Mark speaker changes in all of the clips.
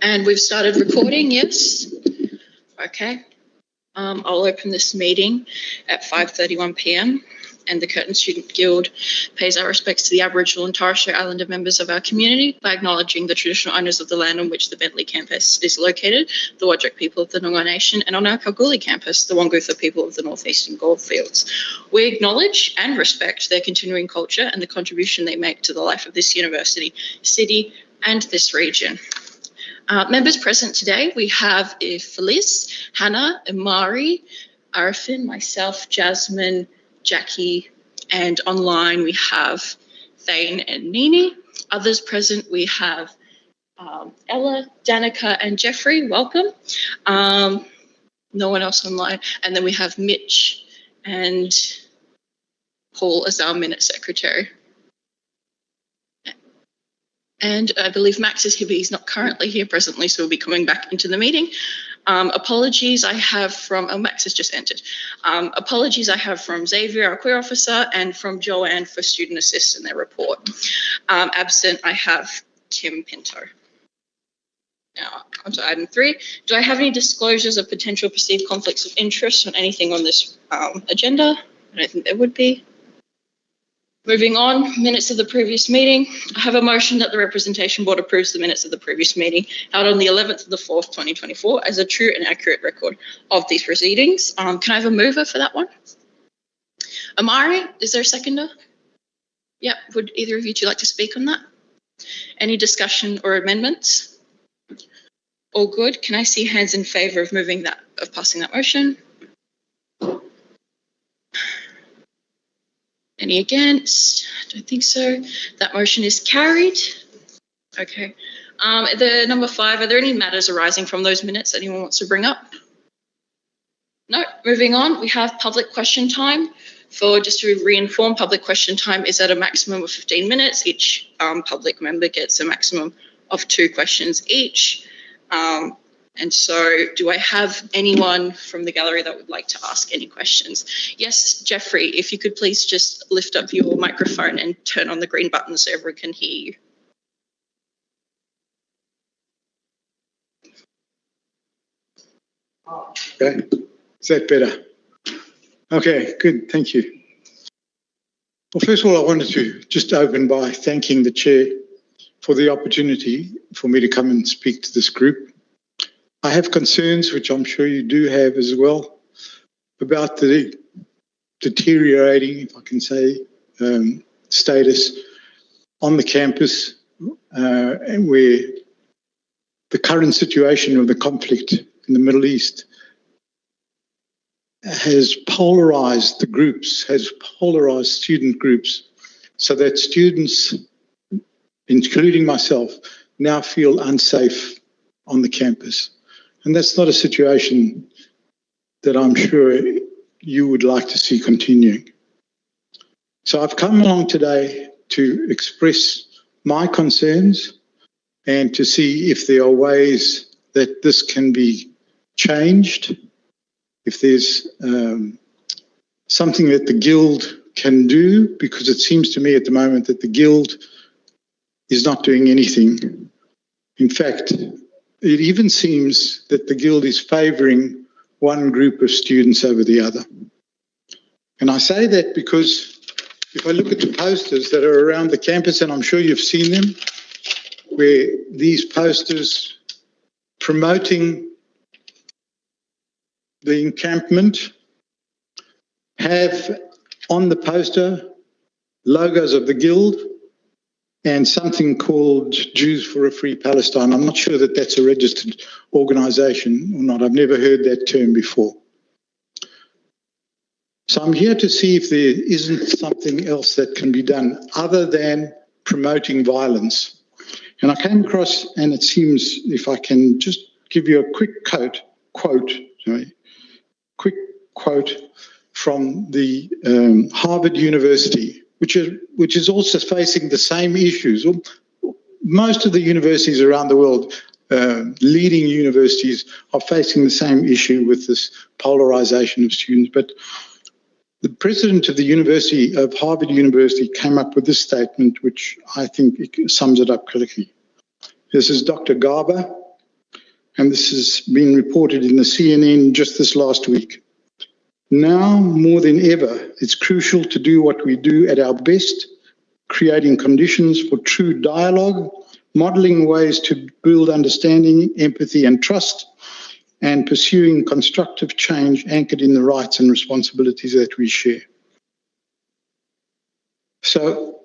Speaker 1: And we've started recording, yes? Okay. I'll open this meeting at 5:31 p.m. and the Curtin Student Guild pays our respects to the Aboriginal and Torres Strait Islander members of our community by acknowledging the traditional owners of the land on which the Bentley campus is located, the Whadjuk people of the Noongar Nation, and on our Kalgoorlie campus, the Wongootha people of the Northeastern Goldfields. We acknowledge and respect their continuing culture and the contribution they make to the life of this university, city, and this region. Members present today, we have Feliz, Hannah, Imari, Arifin, myself, Jasmine, Jackie, and online we have Thane and Nini. Others present, we have Ella, Danica, and Jeffrey. Welcome. No one else online. And then we have Mitch and Paul as our minute secretary. And I believe Max is here, but he's not currently here presently, so he'll be coming back into the meeting. Apologies I have from, Max has just entered. Apologies I have from Xavier, our queer officer, and from Joanne for student assist in their report. Absent, I have Kim Pinto. Now, on to item 3. Do I have any disclosures of potential perceived conflicts of interest on anything on this agenda? I don't think there would be. Moving on, minutes of the previous meeting. I have a motion that the Representation Board approves the minutes of the previous meeting held on the 11th of the 4th, 2024 as a true and accurate record of these proceedings. Can I have a mover for that one? Amari, is there a seconder? Yep, would either of you two like to speak on that? Any discussion or amendments? All good. Can I see hands in favour of passing that motion? Any against? I don't think so. That motion is carried. Okay. The number 5, are there any matters arising from those minutes that anyone wants to bring up? No. Moving on, we have public question time. Just to re-inform, public question time is at a maximum of 15 minutes. Each public member gets a maximum of 2 questions each. And so do I have anyone from the gallery that would like to ask any questions? Yes, Jeffrey, if you could please just lift up your microphone and turn on the green button so everyone can hear you.
Speaker 2: Okay, is that better? Okay, good, thank you. Well, first of all, I wanted to just open by thanking the Chair for the opportunity for me to come and speak to this group. I have concerns, which I'm sure you do have as well, about the deteriorating, if I can say, status on the campus and where the current situation of the conflict in the Middle East has polarised the groups, has polarised student groups, so that students, including myself, now feel unsafe on the campus. And that's not a situation that I'm sure you would like to see continuing. So I've come along today to express my concerns and to see if there are ways that this can be changed, if there's something that the Guild can do, because it seems to me at the moment that the Guild is not doing anything. In fact, it even seems that the Guild is favouring one group of students over the other. And I say that because if I look at the posters that are around the campus, and I'm sure you've seen them, where these posters promoting the encampment have on the poster logos of the Guild and something called Jews for a Free Palestine. I'm not sure that that's a registered organisation or not. I've never heard that term before. So I'm here to see if there isn't something else that can be done other than promoting violence. And I came across, and it seems, if I can just give you a quick quote from the Harvard University, which is also facing the same issues. Most of the universities around the world, leading universities, are facing the same issue with this polarization of students. But the president of the University of Harvard University came up with this statement, which I think sums it up critically. This is Dr. Garber, and this has been reported in the CNN just this last week. Now, more than ever, it's crucial to do what we do at our best, creating conditions for true dialogue, modelling ways to build understanding, empathy and trust, and pursuing constructive change anchored in the rights and responsibilities that we share. So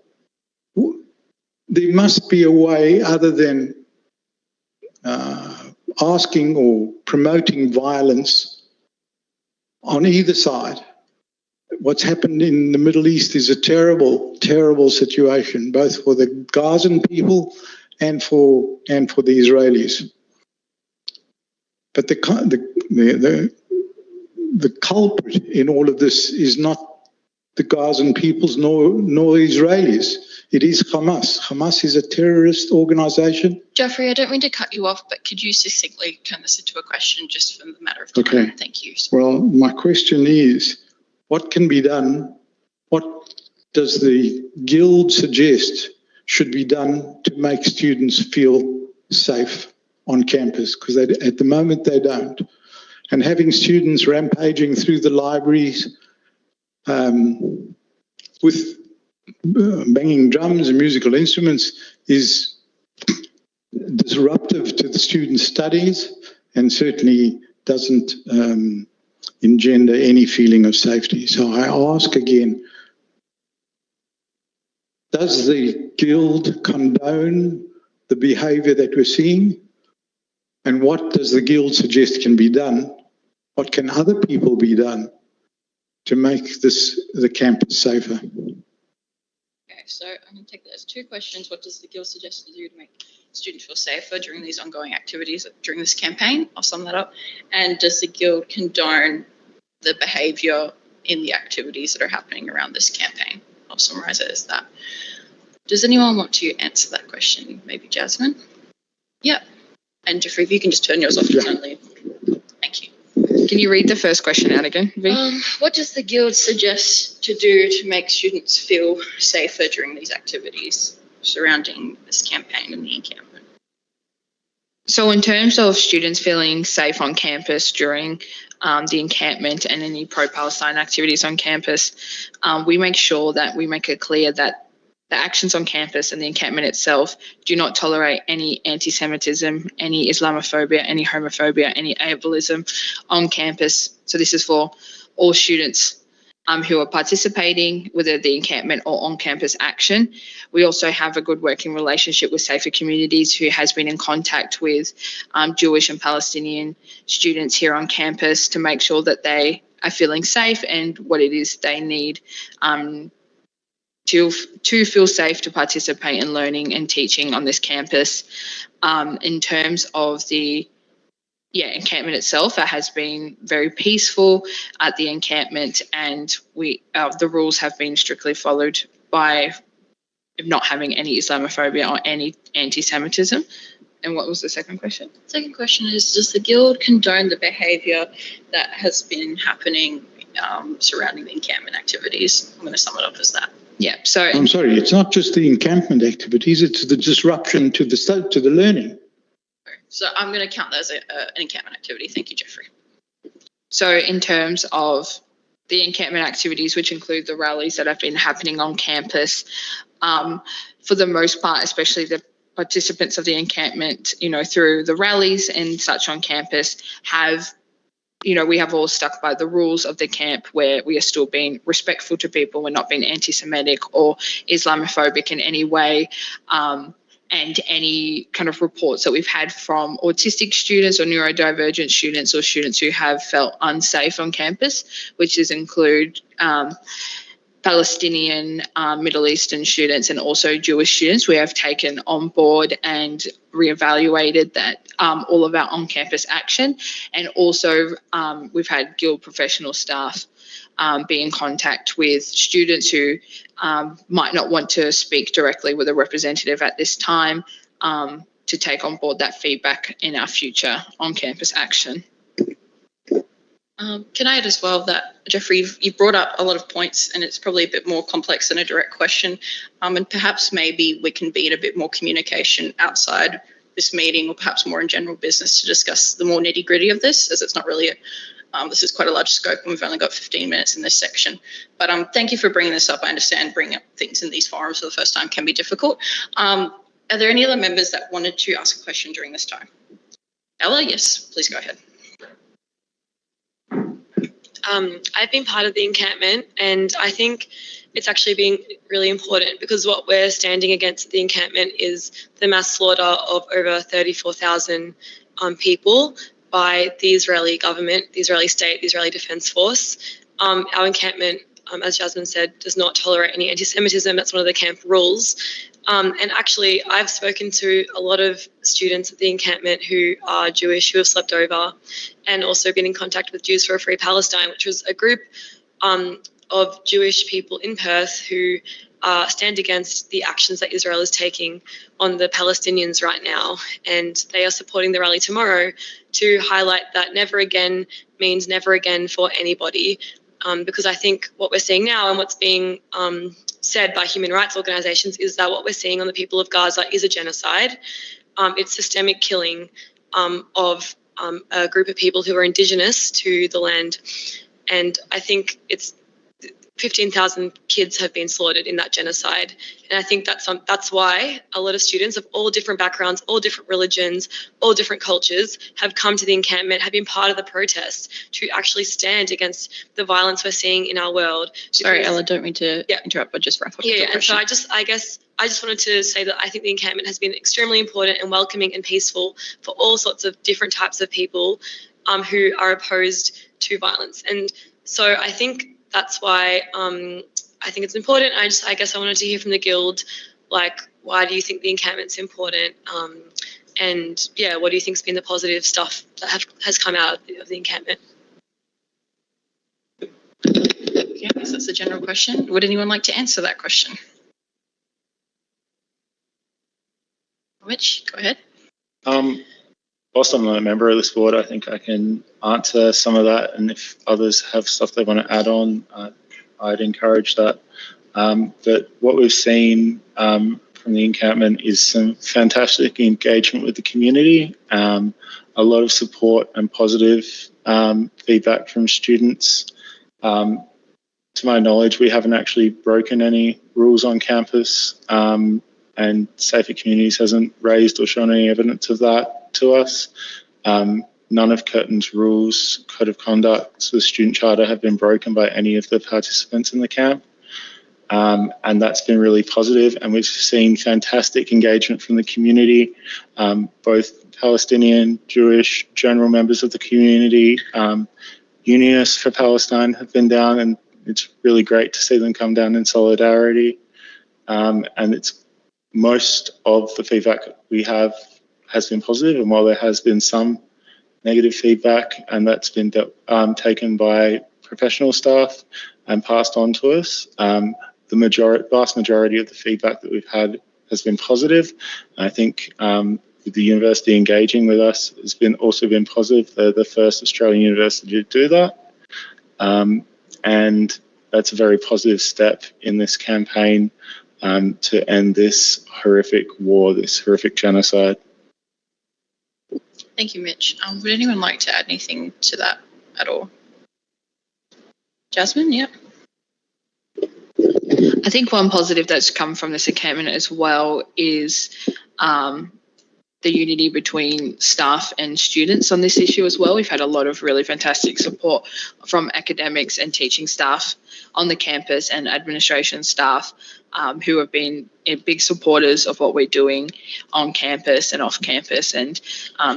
Speaker 2: there must be a way other than asking or promoting violence on either side. What's happened in the Middle East is a terrible, terrible situation, both for the Gazan people and for the Israelis. But the culprit in all of this is not the Gazan peoples nor Israelis. It is Hamas. Hamas is a terrorist organisation.
Speaker 1: Jeffrey, I don't mean to cut you off, but could you succinctly turn this into a question just for the matter of time?
Speaker 2: Okay.
Speaker 1: Thank you.
Speaker 2: Well, my question is, what can be done? What does the Guild suggest should be done to make students feel safe on campus? Because at the moment they don't. And having students rampaging through the libraries with banging drums and musical instruments is disruptive to the students' studies and certainly doesn't engender any feeling of safety. So I ask again, does the Guild condone the behaviour that we're seeing? And what does the Guild suggest can be done? What can other people be done to make the campus safer?
Speaker 1: Okay, so I'm going to take that as two questions. What does the Guild suggest to do to make students feel safer during these ongoing activities during this campaign? I'll sum that up. And does the Guild condone the behaviour in the activities that are happening around this campaign? I'll summarise it as that. Does anyone want to answer that question? Maybe Jasmine? Yep. And Jeffrey, if you can just turn yours off internally. Thank you.
Speaker 3: Can you read the first question out again, V?
Speaker 1: What does the Guild suggest to do to make students feel safer during these activities surrounding this campaign and the encampment?
Speaker 3: So in terms of students feeling safe on campus during the encampment and any pro-Palestine activities on campus, we make sure that we make it clear that the actions on campus and the encampment itself do not tolerate any anti-Semitism, any Islamophobia, any homophobia, any ableism on campus. So this is for all students who are participating, whether the encampment or on-campus action. We also have a good working relationship with Safer Communities, who has been in contact with Jewish and Palestinian students here on campus to make sure that they are feeling safe and what it is they need to feel safe to participate in learning and teaching on this campus. In terms of the encampment itself, it has been very peaceful at the encampment, and the rules have been strictly followed by not having any Islamophobia or any anti-Semitism. And what was the second question?
Speaker 1: Second question is, does the Guild condone the behaviour that has been happening surrounding the encampment activities? I'm going to sum it up as that.
Speaker 3: Yeah, so
Speaker 2: I'm sorry, it's not just the encampment activities, it's the disruption to the learning.
Speaker 1: So I'm going to count that as an encampment activity. Thank you, Jeffrey.
Speaker 3: So in terms of the encampment activities, which include the rallies that have been happening on campus, for the most part, especially the participants of the encampment, through the rallies and such on campus have, we have all stuck by the rules of the camp, where we are still being respectful to people. We're not being anti-Semitic or Islamophobic in any way. And any kind of reports that we've had from autistic students or neurodivergent students or students who have felt unsafe on campus, which include Palestinian, Middle Eastern students and also Jewish students, we have taken on board and reevaluated that all of our on-campus action. And also we've had Guild professional staff be in contact with students who might not want to speak directly with a representative at this time, to take on board that feedback in our future on-campus action.
Speaker 1: Can I add as well that, Jeffrey, you brought up a lot of points, and it's probably a bit more complex than a direct question, and perhaps maybe we can be in a bit more communication outside this meeting, or perhaps more in general business, to discuss the more nitty gritty of this, as it's not really this is quite a large scope and we've only got 15 minutes in this section. But thank you for bringing this up. I understand bringing up things in these forums for the first time can be difficult. Are there any other members that wanted to ask a question during this time? Ella, yes, please go ahead.
Speaker 4: I've been part of the encampment, and I think it's actually been really important, because what we're standing against at the encampment is the mass slaughter of over 34,000 people by the Israeli government, the Israeli state, the Israeli Defense Force. Our encampment, as Jasmine said, does not tolerate any anti-Semitism. That's one of the camp rules. And actually, I've spoken to a lot of students at the encampment who are Jewish, who have slept over, and also been in contact with Jews for a Free Palestine, which was a group of Jewish people in Perth who stand against the actions that Israel is taking on the Palestinians right now. And they are supporting the rally tomorrow to highlight that never again means never again for anybody. Because I think what we're seeing now, and what's being said by human rights organisations, is that what we're seeing on the people of Gaza is a genocide. It's systemic killing of a group of people who are indigenous to the land. And I think it's 15,000 kids have been slaughtered in that genocide. And I think that's why a lot of students of all different backgrounds, all different religions, all different cultures have come to the encampment, have been part of the protest to actually stand against the violence we're seeing in our world.
Speaker 1: Sorry, Ella, don't mean to interrupt, but just wrap up.
Speaker 4: Yeah, and so I just wanted to say that I think the encampment has been extremely important and welcoming and peaceful for all sorts of different types of people who are opposed to violence. And so I think that's why I think it's important. I guess I wanted to hear from the Guild, like, why do you think the encampment's important? And yeah, what do you think's been the positive stuff that has come out of the encampment?
Speaker 1: Yeah, I guess that's a general question. Would anyone like to answer that question? Mitch, go ahead.
Speaker 5: Whilst I'm not a member of this board, I think I can answer some of that, and if others have stuff they want to add on, I'd encourage that. But what we've seen from the encampment is some fantastic engagement with the community, a lot of support and positive feedback from students. To my knowledge, we haven't actually broken any rules on campus, and Safer Communities hasn't raised or shown any evidence of that to us. None of Curtin's rules, code of conduct, the student charter have been broken by any of the participants in the camp. And that's been really positive. And we've seen fantastic engagement from the community, both Palestinian, Jewish, general members of the community, Unionists for Palestine have been down, and it's really great to see them come down in solidarity. And it's most of the feedback we have has been positive, and while there has been some negative feedback, and that's been taken by professional staff and passed on to us, the vast majority of the feedback that we've had has been positive. I think with the university engaging with us has also been positive. They're the first Australian university to do that, and that's a very positive step in this campaign to end this horrific war, this horrific genocide.
Speaker 1: Thank you, Mitch. Would anyone like to add anything to that at all? Jasmine, yeah.
Speaker 3: I think one positive that's come from this encampment as well is the unity between staff and students on this issue as well. We've had a lot of really fantastic support from academics and teaching staff on the campus and administration staff who have been big supporters of what we're doing on campus and off campus, and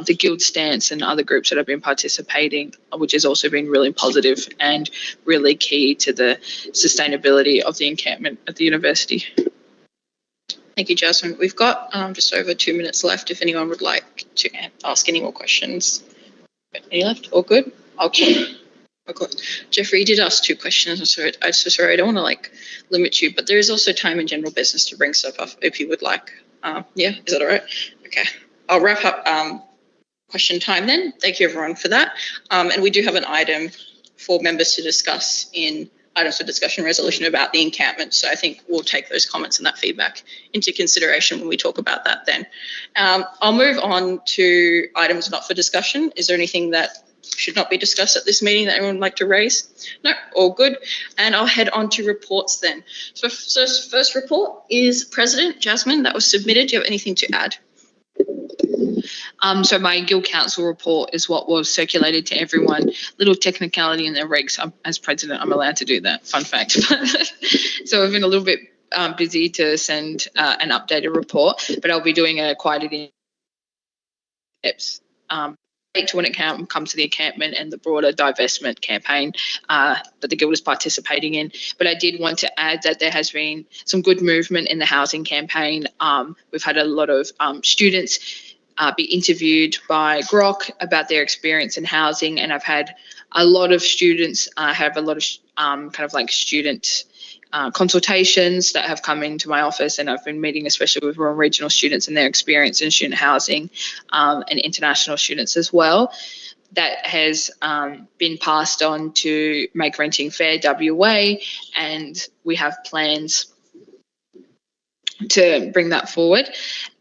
Speaker 3: the Guild stance and other groups that have been participating, which has also been really positive and really key to the sustainability of the encampment at the university.
Speaker 1: Thank you, Jasmine. We've got just over 2 minutes left if anyone would like to ask any more questions. Any left? All good? Okay. Jeffrey, you did ask 2 questions. I'm so sorry. I don't want to limit you, but there is also time in general business to bring stuff up if you would like. Yeah, is that all right? Okay. I'll wrap up question time then. Thank you everyone for that. And we do have an item for members to discuss in items for discussion resolution about the encampment. So I think we'll take those comments and that feedback into consideration when we talk about that then. I'll move on to items not for discussion. Is there anything that should not be discussed at this meeting that anyone would like to raise? No, all good. And I'll head on to reports then. So first report is President Jasmine, that was submitted. Do you have anything to add?
Speaker 3: So my Guild Council report is what was circulated to everyone. Little technicality in the regs. As president, I'm allowed to do that. Fun fact. So I've been a little bit busy to send an updated report, but I'll be doing a quite in steps to when it comes to the encampment and the broader divestment campaign that the Guild is participating in. But I did want to add that there has been some good movement in the housing campaign. We've had a lot of students be interviewed by Grok about their experience in housing, and I've had a lot of students have a lot of kind of like student consultations that have come into my office, and I've been meeting especially with rural regional students and their experience in student housing and international students as well. That has been passed on to Make Renting Fair WA, and we have plans to bring that forward.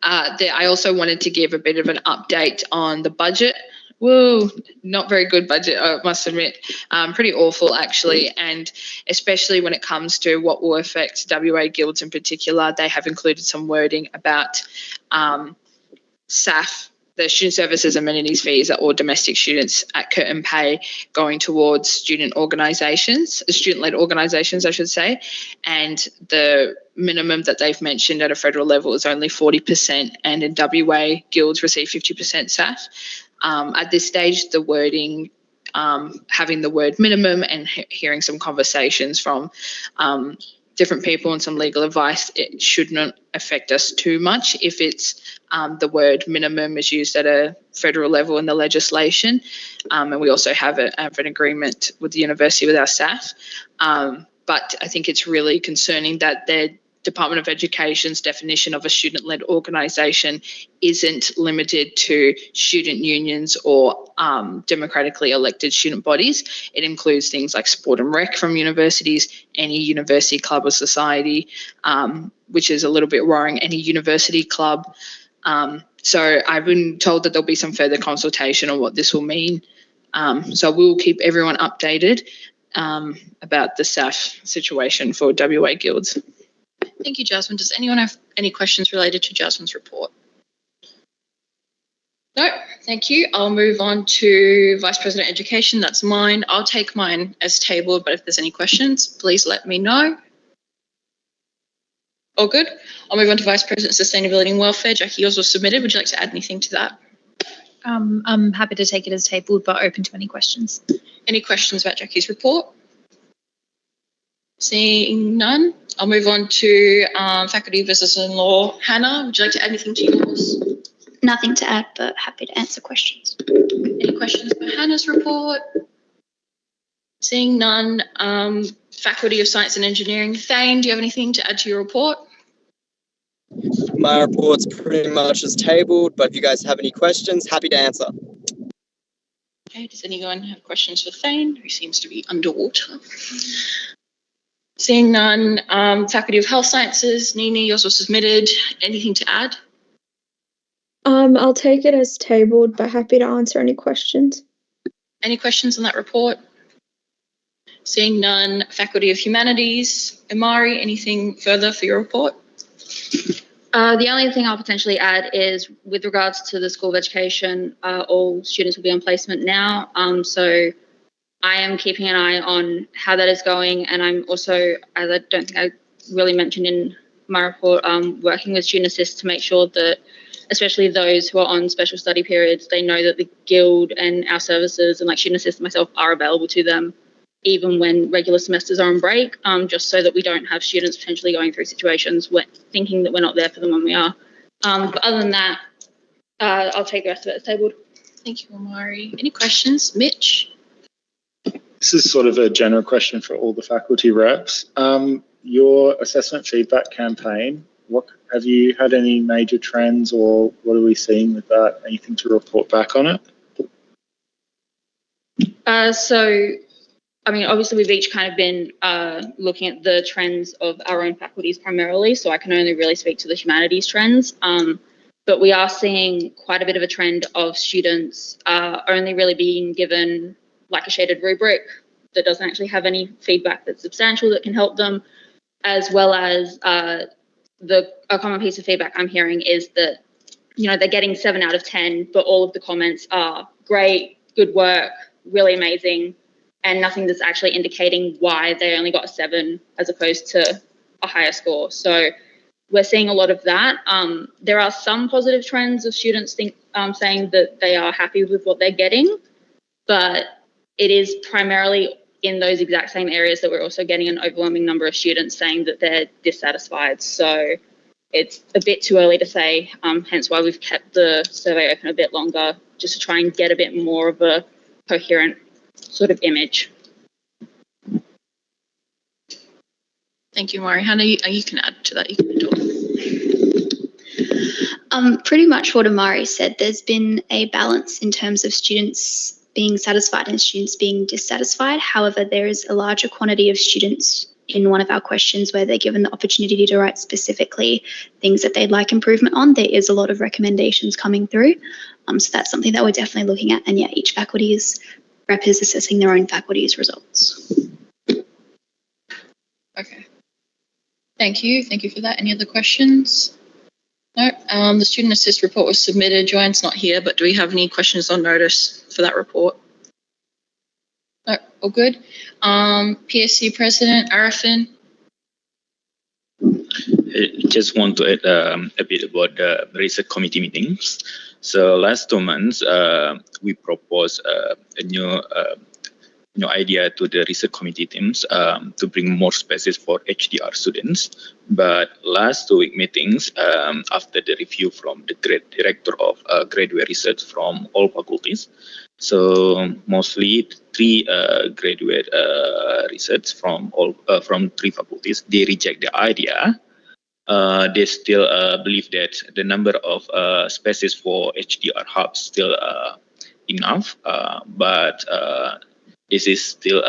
Speaker 3: I also wanted to give a bit of an update on the budget. Whoa, not very good budget, I must admit. Pretty awful, actually. And especially when it comes to what will affect WA guilds in particular, they have included some wording about SAF, the student services amenities fees, are all domestic students at Curtin Pay going towards student organisations, student-led organisations, I should say. And the minimum that they've mentioned at a federal level is only 40%, and in WA, guilds receive 50% SAF. At this stage, the wording, having the word minimum and hearing some conversations from different people and some legal advice, it should not affect us too much if it's the word minimum is used at a federal level in the legislation. And we also have an agreement with the university with our staff. But I think it's really concerning that the Department of Education's definition of a student-led organisation isn't limited to student unions or democratically elected student bodies. It includes things like sport and rec from universities, any university club or society, which is a little bit worrying, any university club. So I've been told that there'll be some further consultation on what this will mean. So we'll keep everyone updated about the SAF situation for WA guilds.
Speaker 1: Thank you, Jasmine. Does anyone have any questions related to Jasmine's report? No, thank you. I'll move on to Vice President Education. That's mine. I'll take mine as tabled, but if there's any questions, please let me know. All good? I'll move on to Vice President Sustainability and Welfare. Jackie, yours was submitted. Would you like to add anything to that?
Speaker 6: I'm happy to take it as tabled, but open to any questions.
Speaker 1: Any questions about Jackie's report? Seeing none, I'll move on to Faculty of Business and Law. Hannah, would you like to add anything to yours?
Speaker 7: Nothing to add, but happy to answer questions.
Speaker 1: Any questions about Hannah's report? Seeing none, Faculty of Science and Engineering. Thane, do you have anything to add to your report?
Speaker 8: My report's pretty much as tabled, but if you guys have any questions, happy to answer.
Speaker 1: Okay, does anyone have questions for Thane, who seems to be underwater? Seeing none, Faculty of Health Sciences, Nini, yours was submitted. Anything to add?
Speaker 9: I'll take it as tabled, but happy to answer any questions.
Speaker 1: Any questions on that report? Seeing none, Faculty of Humanities, Imari, anything further for your report?
Speaker 7: The only thing I'll potentially add is with regards to the School of Education, all students will be on placement now. So I am keeping an eye on how that is going, and I'm also, as I don't think I really mentioned in my report, working with Student Assist to make sure that, especially those who are on special study periods, they know that the Guild and our services and like Student Assist and myself are available to them even when regular semesters are on break, just so that we don't have students potentially going through situations where thinking that we're not there for them when we are. But other than that, I'll take the rest of it as tabled.
Speaker 1: Thank you, Imari. Any questions? Mitch?
Speaker 5: This is sort of a general question for all the faculty reps. Your assessment feedback campaign, have you had any major trends, or what are we seeing with that? Anything to report back on it?
Speaker 7: So I mean, obviously we've each kind of been looking at the trends of our own faculties primarily, so I can only really speak to the humanities trends. But we are seeing quite a bit of a trend of students only really being given like a shaded rubric that doesn't actually have any feedback that's substantial that can help them, as well as a common piece of feedback I'm hearing is that, you know, they're getting 7 out of 10, but all of the comments are great, good work, really amazing, and nothing that's actually indicating why they only got a 7 as opposed to a higher score. So we're seeing a lot of that. There are some positive trends of students saying that they are happy with what they're getting, but it is primarily in those exact same areas that we're also getting an overwhelming number of students saying that they're dissatisfied. So it's a bit too early to say, hence why we've kept the survey open a bit longer, just to try and get a bit more of a coherent sort of image.
Speaker 1: Thank you, Mari. Hannah, you can add to that. You can talk.
Speaker 10: Pretty much what Amari said. There's been a balance in terms of students being satisfied and students being dissatisfied. However, there is a larger quantity of students in one of our questions where they're given the opportunity to write specifically things that they'd like improvement on. There is a lot of recommendations coming through. So that's something that we're definitely looking at. And yeah, each faculty's rep is assessing their own faculty's results.
Speaker 1: Okay. Thank you. Thank you for that. Any other questions? No. The student assist report was submitted. Joanne's not here, but do we have any questions on notice for that report? No, all good. PSC President Arifin.
Speaker 11: I just want to add a bit about the research committee meetings. So last 2 months, we proposed a new idea to the research committee teams to bring more spaces for HDR students. But last 2 week meetings, after the review from the director of graduate research from all faculties, so mostly 3 graduate research from 3 faculties, they reject the idea. They still believe that the number of spaces for HDR hubs still enough, but this is still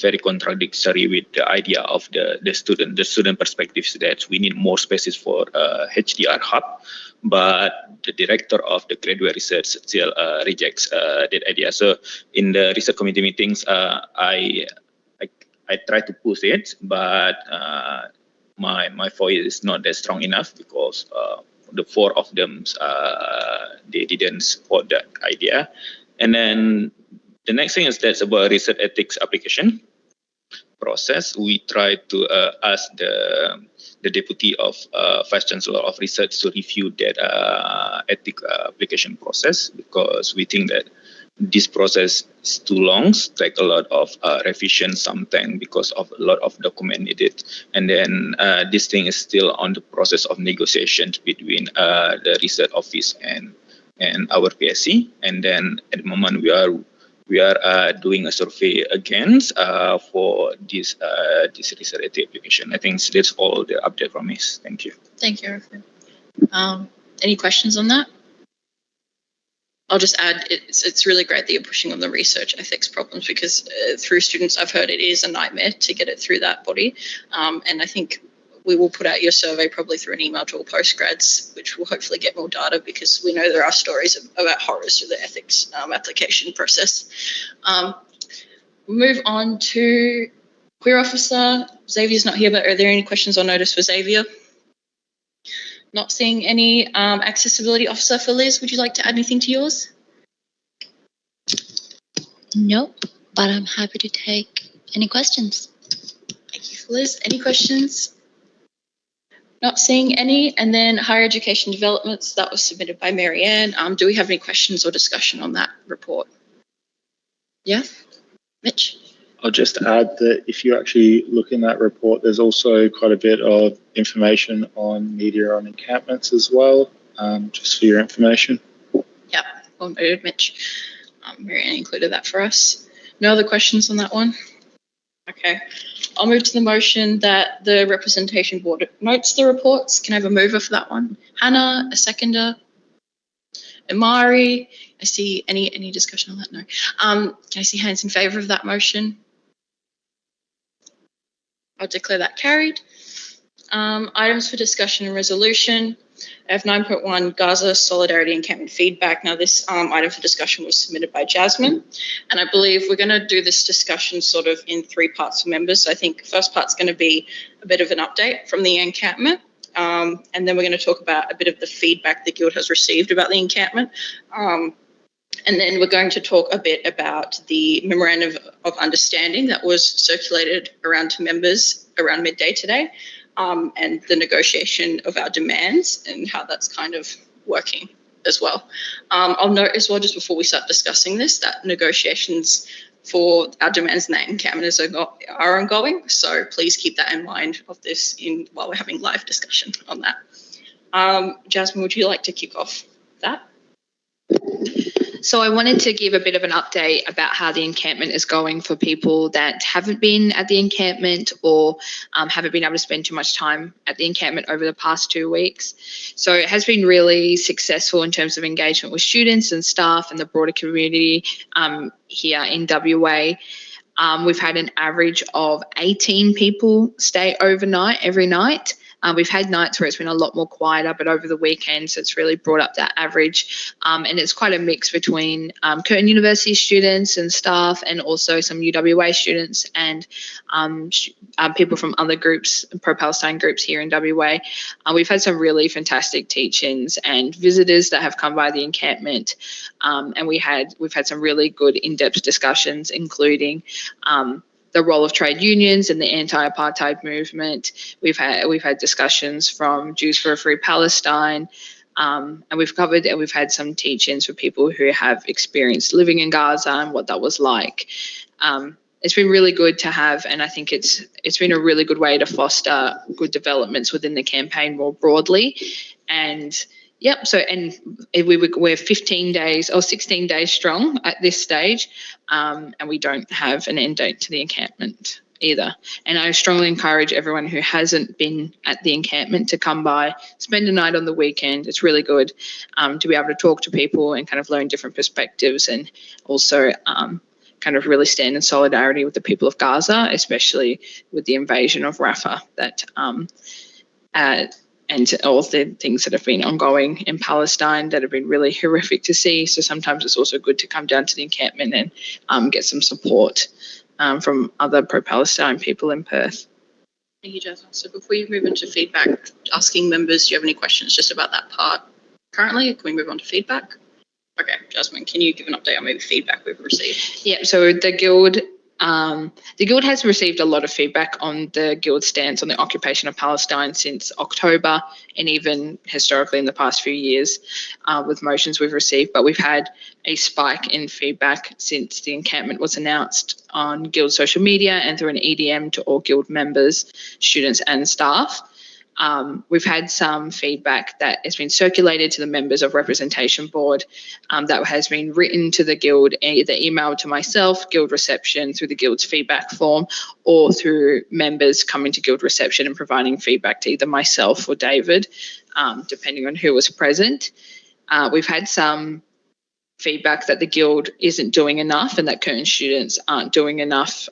Speaker 11: very contradictory with the idea of the student perspectives that we need more spaces for HDR hub, but the director of the graduate research still rejects that idea. So in the research committee meetings, I try to push it, but my voice is not that strong enough because the 4 of them they didn't support that idea. And then the next thing is that's about research ethics application process. We try to ask the deputy of vice chancellor of research to review that ethic application process, because we think that this process is too long, take a lot of revision sometimes because of a lot of document needed. And then this thing is still on the process of negotiations between the research office and our PSC. And then at the moment we are doing a survey again for this research ethics application. I think that's all the update from me. Thank you.
Speaker 1: Thank you, Arifin. Any questions on that? I'll just add, it's really great that you're pushing on the research ethics problems, because through students I've heard it is a nightmare to get it through that body. And I think we will put out your survey probably through an email to all postgrads, which will hopefully get more data, because we know there are stories about horrors through the ethics application process. Move on to queer officer. Xavier's not here, but are there any questions on notice for Xavier? Not seeing any. Accessibility officer for Liz, would you like to add anything to yours?
Speaker 10: Nope, but I'm happy to take any questions.
Speaker 1: Thank you, Liz. Any questions? Not seeing any. And then higher education developments, that was submitted by Marianne. Do we have any questions or discussion on that report? Yeah, Mitch?
Speaker 5: I'll just add that if you actually look in that report, there's also quite a bit of information on media on encampments as well, just for your information.
Speaker 1: Yeah, well noted, Mitch. Marianne included that for us. No other questions on that one? Okay, I'll move to the motion that the representation board notes the reports. Can I have a mover for that one? Hannah, a seconder? Amari, I see any discussion on that? No. Can I see hands in favour of that motion? I'll declare that carried. Items for discussion and resolution. I have 9.1 Gaza Solidarity Encampment feedback. Now this item for discussion was submitted by Jasmine, and I believe we're going to do this discussion sort of in 3 parts for members. So I think first part's going to be a bit of an update from the encampment, and then we're going to talk about a bit of the feedback the Guild has received about the encampment. And then we're going to talk a bit about the memorandum of understanding that was circulated around to members around midday today, and the negotiation of our demands and how that's kind of working as well. I'll note as well, just before we start discussing this, that negotiations for our demands in that encampment are ongoing. So please keep that in mind of this while we're having live discussion on that. Jasmine, would you like to kick off that?
Speaker 3: So I wanted to give a bit of an update about how the encampment is going for people that haven't been at the encampment or haven't been able to spend too much time at the encampment over the past 2 weeks. So it has been really successful in terms of engagement with students and staff and the broader community here in WA. We've had an average of 18 people stay overnight every night. We've had nights where it's been a lot more quieter, but over the weekends it's really brought up that average. And it's quite a mix between Curtin University students and staff, and also some UWA students and people from other groups, pro-Palestine groups here in WA. We've had some really fantastic teach-ins and visitors that have come by the encampment. And we've had some really good in-depth discussions, including the role of trade unions and the anti-apartheid movement. We've had discussions from Jews for a Free Palestine, and we've had some teach-ins for people who have experienced living in Gaza and what that was like. It's been really good to have, and I think it's been a really good way to foster good developments within the campaign more broadly. And yep, so we're 15 days or 16 days strong at this stage, and we don't have an end date to the encampment either. And I strongly encourage everyone who hasn't been at the encampment to come by, spend a night on the weekend. It's really good to be able to talk to people and kind of learn different perspectives, and also kind of really stand in solidarity with the people of Gaza, especially with the invasion of Rafah and all the things that have been ongoing in Palestine that have been really horrific to see. So sometimes it's also good to come down to the encampment and get some support from other pro-Palestine people in Perth.
Speaker 1: Thank you, Jasmine. So before you move into feedback, asking members, do you have any questions just about that part currently? Can we move on to feedback? Okay, Jasmine, can you give an update on maybe feedback we've received?
Speaker 3: Yeah, so the Guild has received a lot of feedback on the Guild's stance on the occupation of Palestine since October, and even historically in the past few years with motions we've received. But we've had a spike in feedback since the encampment was announced on Guild social media and through an EDM to all Guild members, students and staff. We've had some feedback that has been circulated to the members of Representation Board that has been written to the Guild, either emailed to myself, Guild reception, through the Guild's feedback form, or through members coming to Guild reception and providing feedback to either myself or David, depending on who was present. We've had some feedback that the Guild isn't doing enough and that Curtin students aren't doing enough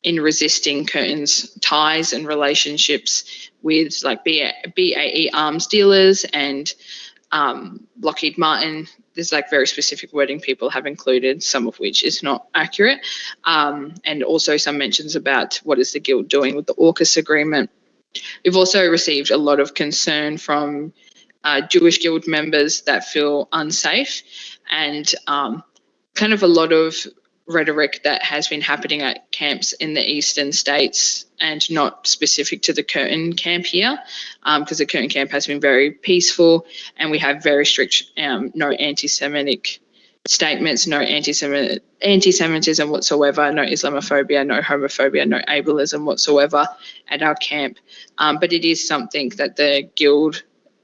Speaker 3: in resisting Curtin's ties and relationships with like BAE arms dealers and Lockheed Martin. There's like very specific wording people have included, some of which is not accurate. And also some mentions about what is the Guild doing with the AUKUS agreement. We've also received a lot of concern from Jewish Guild members that feel unsafe, and kind of a lot of rhetoric that has been happening at camps in the eastern states and not specific to the Curtin camp here, because the Curtin camp has been very peaceful and we have very strict no anti-Semitic statements, no anti-Semitism whatsoever, no Islamophobia, no homophobia, no ableism whatsoever at our camp. But it is something that the Guild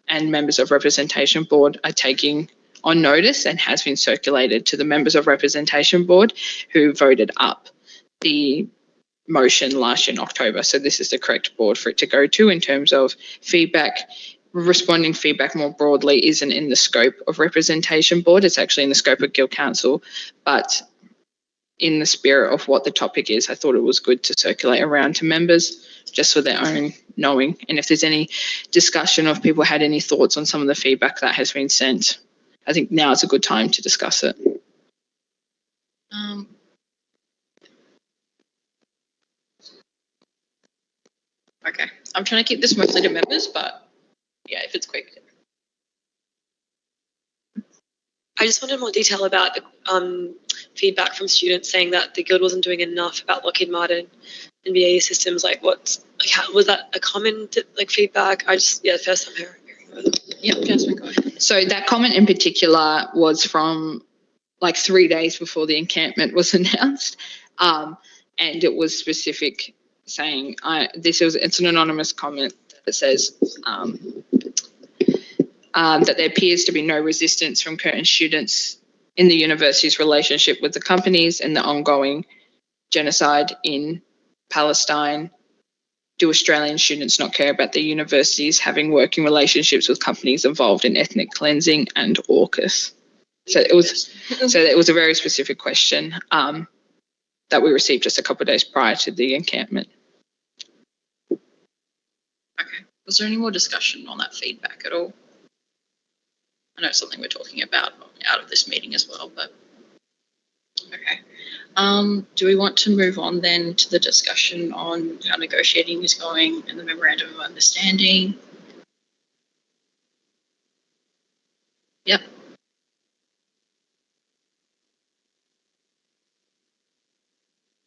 Speaker 3: and members of Representation Board are taking on notice and has been circulated to the members of Representation Board who voted up the motion last year in October. So this is the correct board for it to go to in terms of feedback. Responding feedback more broadly isn't in the scope of Representation Board. It's actually in the scope of Guild Council, but in the spirit of what the topic is, I thought it was good to circulate around to members just for their own knowing. And if there's any discussion or if people had any thoughts on some of the feedback that has been sent, I think now is a good time to discuss it.
Speaker 1: Okay, I'm trying to keep this mostly to members, but yeah, if it's quick.
Speaker 4: I just wanted more detail about the feedback from students saying that the guild wasn't doing enough about Lockheed Martin and BAE Systems. Like, how, was that a common feedback? First time hearing it.
Speaker 1: Yep, Jasmine, go ahead.
Speaker 3: So that comment in particular was from like 3 days before the encampment was announced, and it was specific, saying it's an anonymous comment that says that there appears to be no resistance from Curtin students in the university's relationship with the companies and the ongoing genocide in Palestine. Do Australian students not care about the universities having working relationships with companies involved in ethnic cleansing and AUKUS? So it was a very specific question that we received just a couple of days prior to the encampment.
Speaker 1: Okay. Was there any more discussion on that feedback at all? I know it's something we're talking about out of this meeting as well, but okay. Do we want to move on then to the discussion on how negotiating is going and the memorandum of understanding? Yep.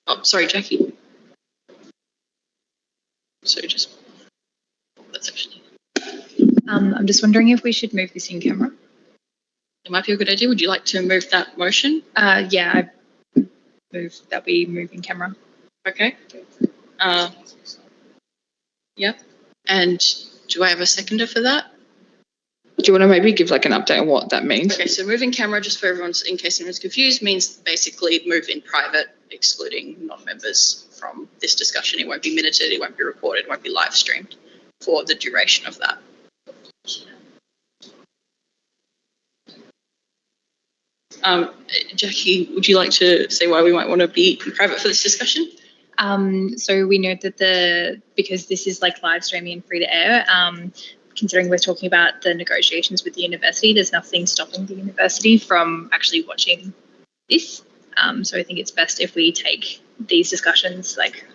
Speaker 1: Oh, sorry, Jackie. So that's actually.
Speaker 6: I'm just wondering if we should move this in camera.
Speaker 1: It might be a good idea. Would you like to move that motion?
Speaker 6: Yeah, I move that we move in camera.
Speaker 1: Okay. Yep. And do I have a seconder for that?
Speaker 3: Do you want to maybe give like an update on what that means?
Speaker 1: Okay, so move in camera, just for everyone's, in case anyone's confused, means basically move in private, excluding non-members from this discussion. It won't be minuted, it won't be recorded, it won't be live streamed for the duration of that. Jackie, would you like to say why we might want to be in private for this discussion?
Speaker 6: So we note that because this is like live streaming and free to air, considering we're talking about the negotiations with the university, there's nothing stopping the university from actually watching this. So I think it's best if we take these discussions like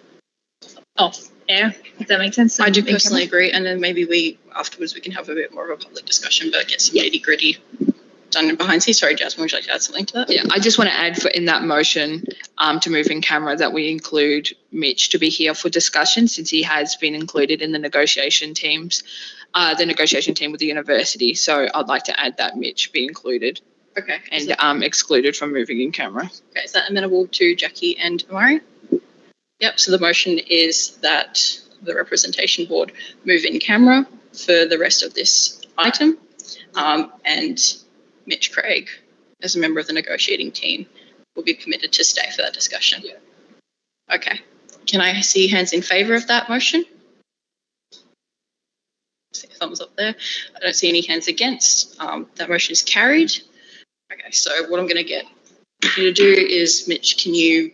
Speaker 6: off air, if that makes sense.
Speaker 1: I do personally agree, and then maybe afterwards we can have a bit more of a public discussion, but get some nitty gritty done behind scenes. Sorry, Jasmine, would you like to add something to that?
Speaker 3: Yeah, I just want to add in that motion to move in camera that we include Mitch to be here for discussion, since he has been included in the negotiation teams, the negotiation team with the university. So I'd like to add that Mitch be included.
Speaker 1: Okay.
Speaker 3: And excluded from moving in camera.
Speaker 1: Okay, is that amenable to Jackie and Amari? Yep, so the motion is that the representation board move in camera for the rest of this item, and Mitch Craig, as a member of the negotiating team, will be permitted to stay for that discussion. Yeah. Okay. Can I see hands in favour of that motion? See thumbs up there. I don't see any hands against. That motion is carried. Okay, so what I'm going to get you to do is, Mitch, can you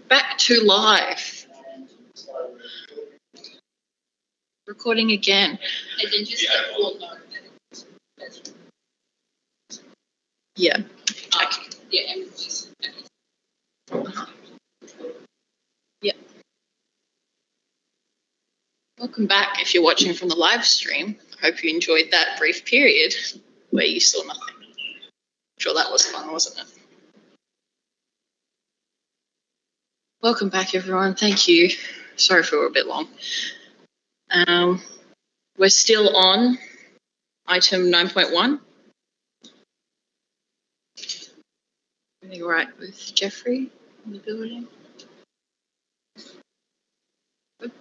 Speaker 1: Back to live. Recording again.
Speaker 3: And then just let all know.
Speaker 1: Yeah.
Speaker 3: Yeah, and just.
Speaker 1: Yeah. Welcome back if you're watching from the live stream. I hope you enjoyed that brief period where you saw nothing. I'm sure that was fun, wasn't it? Welcome back, everyone. Thank you. Sorry if we were a bit long. We're still on item 9.1. Everything right with Jeffrey in the building? Good.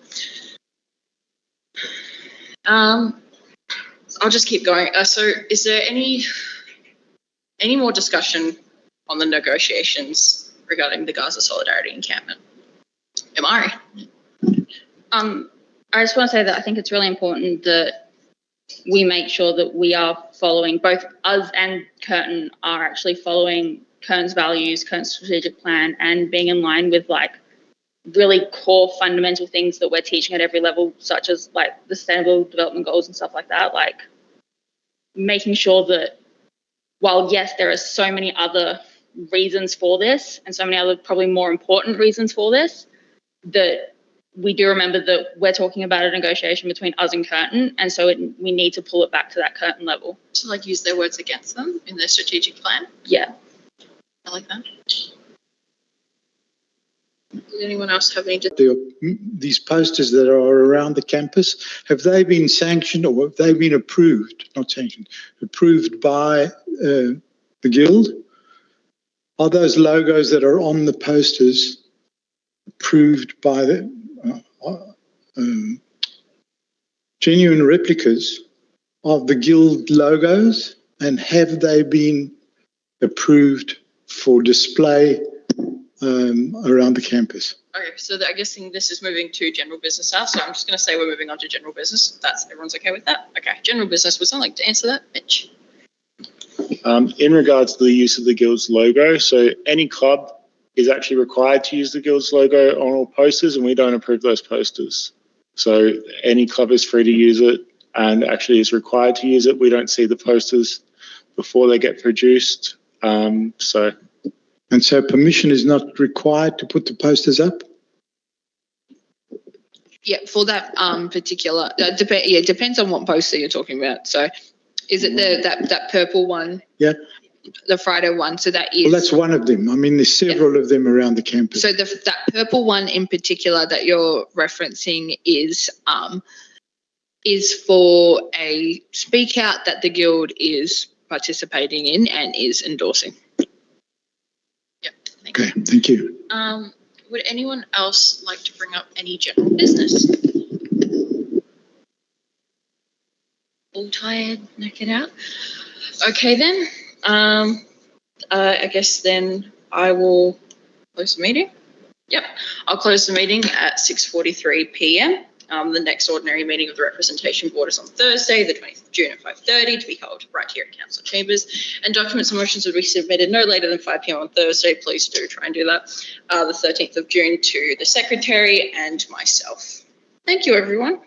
Speaker 1: I'll just keep going. So is there any more discussion on the negotiations regarding the Gaza Solidarity Encampment? Amari?
Speaker 7: I just want to say that I think it's really important that we make sure that we are following, both us and Curtin are actually following Curtin's values, Curtin's strategic plan, and being in line with like really core fundamental things that we're teaching at every level, such as like the sustainable development goals and stuff like that. Like making sure that while yes, there are so many other reasons for this and so many other probably more important reasons for this, that we do remember that we're talking about a negotiation between us and Curtin, and so we need to pull it back to that Curtin level.
Speaker 1: To like use their words against them in their strategic plan?
Speaker 7: Yeah.
Speaker 1: I like that. Did anyone else have any?
Speaker 2: These posters that are around the campus, have they been sanctioned or have they been approved, not sanctioned, approved by the Guild? Are those logos that are on the posters approved by the genuine replicas of the Guild logos, and have they been approved for display around the campus?
Speaker 1: Okay, so I guess this is moving to general business now, so I'm just going to say we're moving on to general business. Everyone's okay with that? Okay, general business. Would someone like to answer that, Mitch?
Speaker 5: In regards to the use of the Guild's logo, so any club is actually required to use the Guild's logo on all posters, and we don't approve those posters. So any club is free to use it and actually is required to use it. We don't see the posters before they get produced. And so
Speaker 2: permission is not required to put the posters up?
Speaker 3: Yeah, for that particular, it depends on what poster you're talking about. So is it that purple one?
Speaker 2: Yeah.
Speaker 3: The Friday one, so that is...
Speaker 2: Well, that's one of them. I mean, there's several of them around the campus.
Speaker 3: So that purple one in particular that you're referencing is for a speak out that the Guild is participating in and is endorsing.
Speaker 1: Yep.
Speaker 2: Okay, thank you.
Speaker 1: Would anyone else like to bring up any general business? All tired, knock it out. Okay then. I guess then I will close the meeting. Yep, I'll close the meeting at 6:43 p.m. The next ordinary meeting of the Representation Board is on Thursday, the 20th of June at 5:30 to be held right here at Council Chambers. And documents and motions will be submitted no later than 5 p.m. on Thursday. Please do try and do that. The 13th of June to the Secretary and myself. Thank you, everyone.